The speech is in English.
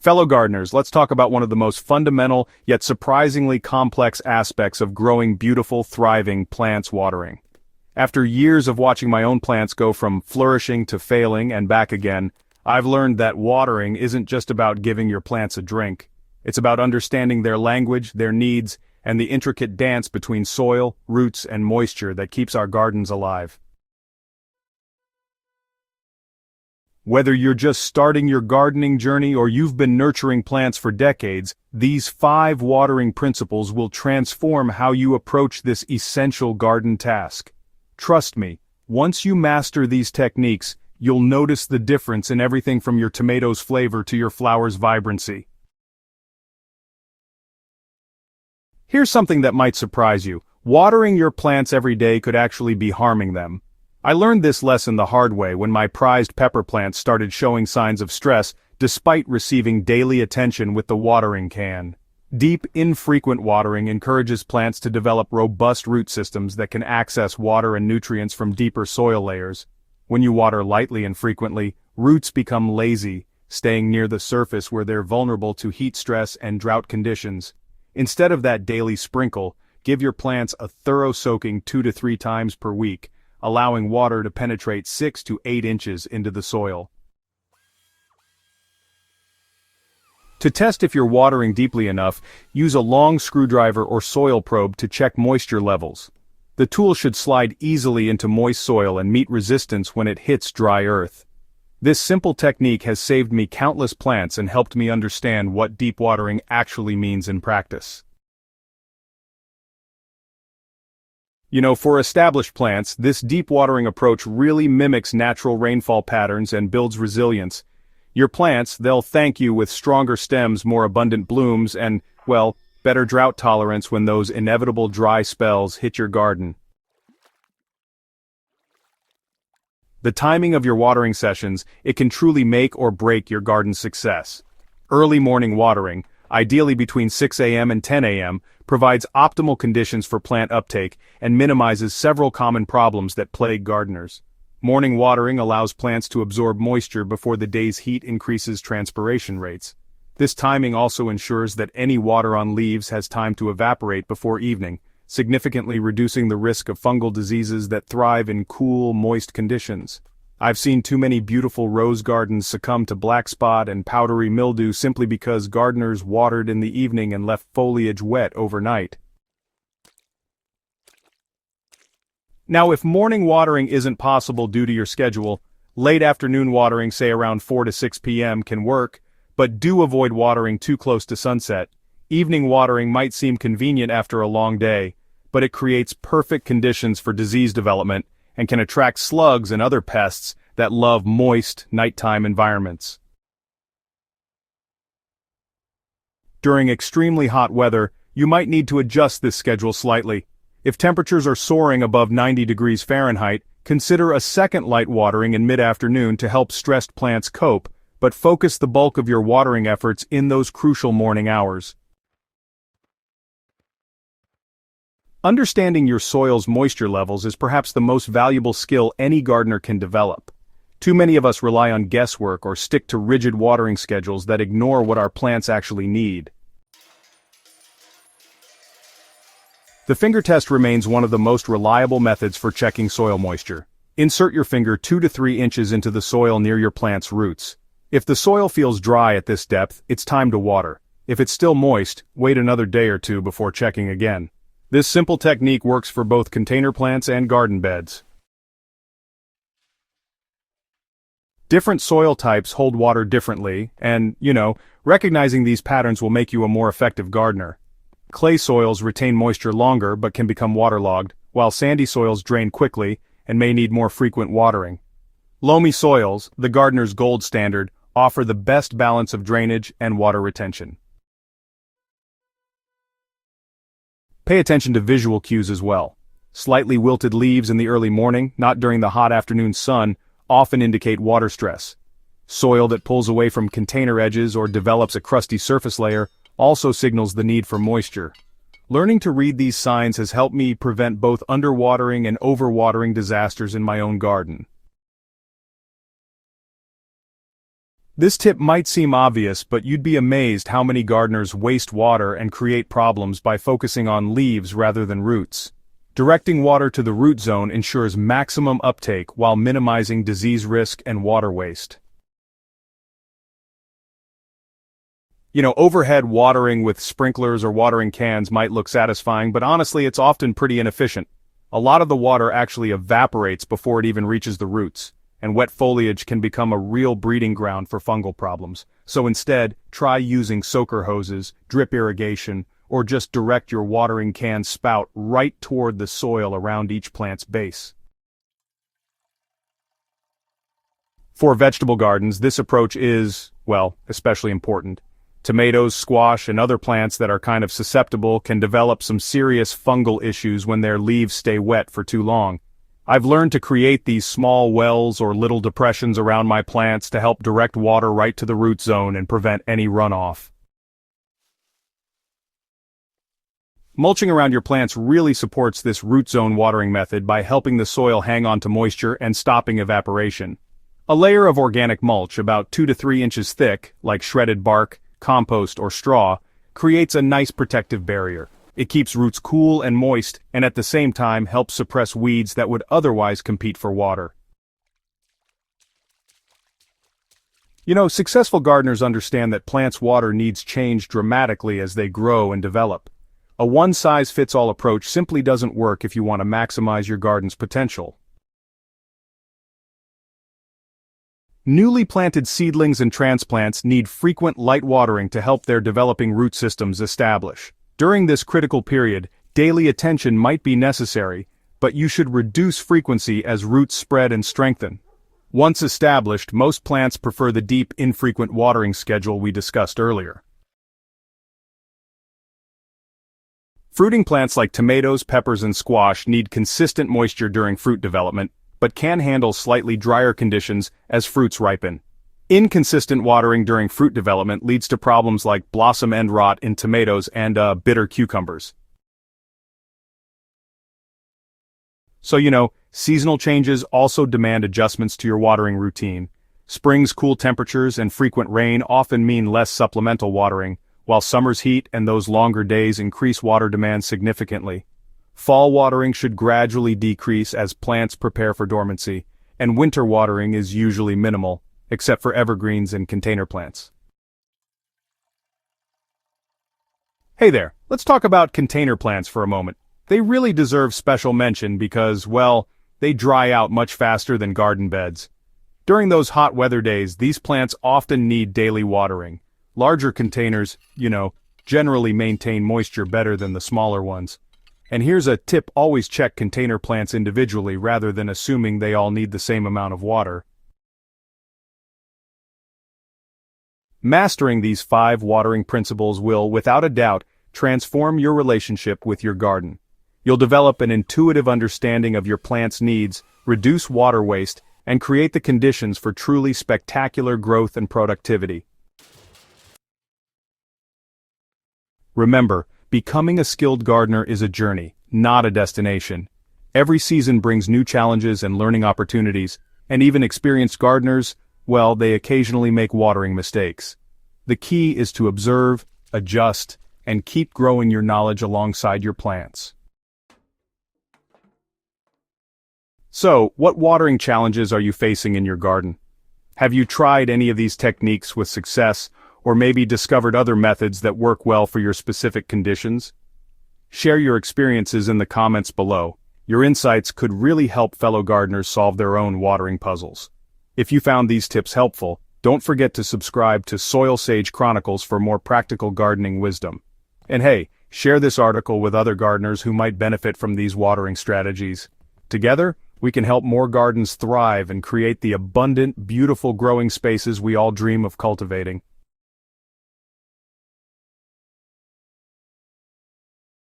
Fellow gardeners, let's talk about one of the most fundamental yet surprisingly complex aspects of growing beautiful, thriving plants: watering. After years of watching my own plants go from flourishing to failing and back again, I've learned that watering isn't just about giving your plants a drink. It's about understanding their language, their needs, and the intricate dance between soil, roots, and moisture that keeps our gardens alive. Whether you're just starting your gardening journey or you've been nurturing plants for decades, these 5 watering principles will transform how you approach this essential garden task. Trust me, once you master these techniques, you'll notice the difference in everything from your tomatoes' flavor to your flowers' vibrancy. Here's something that might surprise you. Watering your plants every day could actually be harming them. I learned this lesson the hard way when my prized pepper plants started showing signs of stress despite receiving daily attention with the watering can. Deep, infrequent watering encourages plants to develop robust root systems that can access water and nutrients from deeper soil layers. When you water lightly and frequently, roots become lazy, staying near the surface where they're vulnerable to heat stress and drought conditions. Instead of that daily sprinkle, give your plants a thorough soaking 2 to 3 times per week, allowing water to penetrate 6 to 8 inches into the soil. To test if you're watering deeply enough, use a long screwdriver or soil probe to check moisture levels. The tool should slide easily into moist soil and meet resistance when it hits dry earth. This simple technique has saved me countless plants and helped me understand what deep watering actually means in practice. For established plants, this deep watering approach really mimics natural rainfall patterns and builds resilience. Your plants, they'll thank you with stronger stems, more abundant blooms, and, well, better drought tolerance when those inevitable dry spells hit your garden. The timing of your watering sessions, it can truly make or break your garden's success. Early morning watering, ideally between 6 a.m. and 10 a.m., provides optimal conditions for plant uptake and minimizes several common problems that plague gardeners. Morning watering allows plants to absorb moisture before the day's heat increases transpiration rates. This timing also ensures that any water on leaves has time to evaporate before evening, significantly reducing the risk of fungal diseases that thrive in cool, moist conditions. I've seen too many beautiful rose gardens succumb to black spot and powdery mildew simply because gardeners watered in the evening and left foliage wet overnight. Now, if morning watering isn't possible due to your schedule, late afternoon watering, say around 4 to 6 p.m., can work, but do avoid watering too close to sunset. Evening watering might seem convenient after a long day, but it creates perfect conditions for disease development and can attract slugs and other pests that love moist, nighttime environments. During extremely hot weather, you might need to adjust this schedule slightly. If temperatures are soaring above 90 degrees Fahrenheit, consider a second light watering in mid-afternoon to help stressed plants cope, but focus the bulk of your watering efforts in those crucial morning hours. Understanding your soil's moisture levels is perhaps the most valuable skill any gardener can develop. Too many of us rely on guesswork or stick to rigid watering schedules that ignore what our plants actually need. The finger test remains one of the most reliable methods for checking soil moisture. Insert your finger 2 to 3 inches into the soil near your plant's roots. If the soil feels dry at this depth, it's time to water. If it's still moist, wait another day or two before checking again. This simple technique works for both container plants and garden beds. Different soil types hold water differently, and, recognizing these patterns will make you a more effective gardener. Clay soils retain moisture longer but can become waterlogged, while sandy soils drain quickly and may need more frequent watering. Loamy soils, the gardener's gold standard, offer the best balance of drainage and water retention. Pay attention to visual cues as well. Slightly wilted leaves in the early morning, not during the hot afternoon sun, often indicate water stress. Soil that pulls away from container edges or develops a crusty surface layer also signals the need for moisture. Learning to read these signs has helped me prevent both underwatering and overwatering disasters in my own garden. This tip might seem obvious, but you'd be amazed how many gardeners waste water and create problems by focusing on leaves rather than roots. Directing water to the root zone ensures maximum uptake while minimizing disease risk and water waste. Overhead watering with sprinklers or watering cans might look satisfying, but honestly it's often pretty inefficient. A lot of the water actually evaporates before it even reaches the roots, and wet foliage can become a real breeding ground for fungal problems. So instead, try using soaker hoses, drip irrigation, or just direct your watering can spout right toward the soil around each plant's base. For vegetable gardens, this approach is, well, especially important. Tomatoes, squash, and other plants that are kind of susceptible can develop some serious fungal issues when their leaves stay wet for too long. I've learned to create these small wells or little depressions around my plants to help direct water right to the root zone and prevent any runoff. Mulching around your plants really supports this root zone watering method by helping the soil hang on to moisture and stopping evaporation. A layer of organic mulch about 2 to 3 inches thick, like shredded bark, compost, or straw, creates a nice protective barrier. It keeps roots cool and moist, and at the same time helps suppress weeds that would otherwise compete for water. Successful gardeners understand that plants' water needs change dramatically as they grow and develop. A one-size-fits-all approach simply doesn't work if you want to maximize your garden's potential. Newly planted seedlings and transplants need frequent light watering to help their developing root systems establish. During this critical period, daily attention might be necessary, but you should reduce frequency as roots spread and strengthen. Once established, most plants prefer the deep, infrequent watering schedule we discussed earlier. Fruiting plants like tomatoes, peppers, and squash need consistent moisture during fruit development, but can handle slightly drier conditions as fruits ripen. Inconsistent watering during fruit development leads to problems like blossom end rot in tomatoes and bitter cucumbers. So seasonal changes also demand adjustments to your watering routine. Spring's cool temperatures and frequent rain often mean less supplemental watering, while summer's heat and those longer days increase water demand significantly. Fall watering should gradually decrease as plants prepare for dormancy, and winter watering is usually minimal, except for evergreens and container plants. Hey there, let's talk about container plants for a moment. They really deserve special mention because, well, they dry out much faster than garden beds. During those hot weather days, these plants often need daily watering. Larger containers, generally maintain moisture better than the smaller ones. And here's a tip: always check container plants individually rather than assuming they all need the same amount of water. Mastering these 5 watering principles will, without a doubt, transform your relationship with your garden. You'll develop an intuitive understanding of your plant's needs, reduce water waste, and create the conditions for truly spectacular growth and productivity. Remember, becoming a skilled gardener is a journey, not a destination. Every season brings new challenges and learning opportunities, and even experienced gardeners, well, they occasionally make watering mistakes. The key is to observe, adjust, and keep growing your knowledge alongside your plants. So, what watering challenges are you facing in your garden? Have you tried any of these techniques with success, or maybe discovered other methods that work well for your specific conditions? Share your experiences in the comments below. Your insights could really help fellow gardeners solve their own watering puzzles. If you found these tips helpful, don't forget to subscribe to Soilsage Chronicles for more practical gardening wisdom. And hey, share this article with other gardeners who might benefit from these watering strategies. Together, we can help more gardens thrive and create the abundant, beautiful growing spaces we all dream of cultivating.